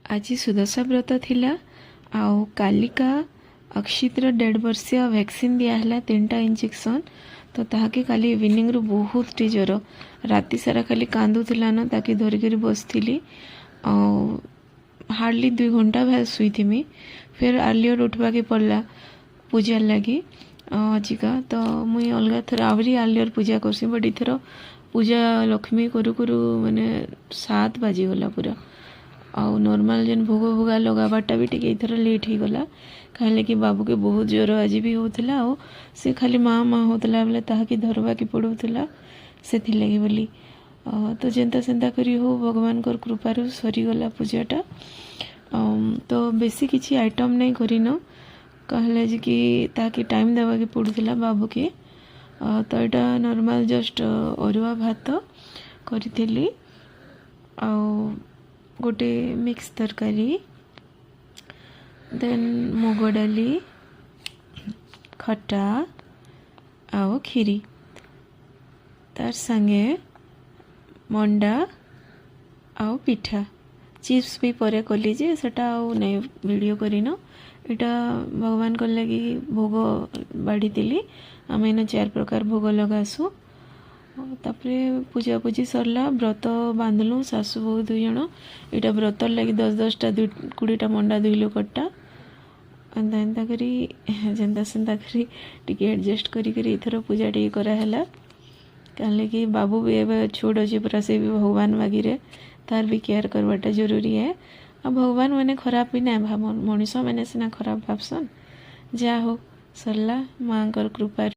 आज सुदशा व्रत थिला आउ कालिका अक्षितर 1.5 वर्षीय वैक्सीन दियाहला 3टा इंजेक्शन। तो ताके काली इवनिंग रु बहुत टी ज्वर राति सारा खाली कांदुला ना ताकि धरिक बसती हार्डली 2 घंटा भाई शुईथी। फिर आर्लियर उठवा के पड़ला पूजा लगी अजिका। तो मुई अलग थर आहरी आर्लियर पूजा करसी बट इथर पूजा लक्ष्मी करू करू माने 7 बाजीगला पूरा। आउ नॉर्मल जेन भोग भोगा लगाबाटा भी टिके इथर लेट ही गला कहे कि बाबू के बहुत ज्वर आज भी होता आउ से खाली माँ माँ होता बेले ताकि धरवा के पड़ूला से लगी बोली। तो जेनता सेंता करी हो भगवान कर कृपारू सरीगला पूजाटा। तो बेसी किसी आइटम नहीं करन कहले जे कि ताकि टाइम देवा के पड़ूला बाबू के। तो यहाँ नॉर्मल जस्ट अरुआ भात करी गोटे मिक्स तरकारी देन मुग डाली खटा आओ खीरी तार संगे मंडा आओ पिठा चिप्स भी परे कली जे सेटा आउ नहीं वीडियो करिन। इटा भगवान कर लगी भोग बाड़ी दिली आम इन 4 प्रकार भोग लगासु। तापरे पूजा पूजी सरला व्रत बांधलु सासु बहु 2 जण। इटा व्रत लगी 10-10टा 20टा मंडा 2 लोकटा एंता एंता करी जेंता सेंता करी टिके एडजस्ट करी इथर पूजा टी कराला। कहले कि बाबू भी एवं छोड़ अच्छे पूरा से भी भगवान मागिरे तार भी केयर करवाटा जरूरी है। अब भगवान मैंने खराब भी ना भाव मनीष मैंने सीना खराब भावसन जा हो सरला माँ कृपा।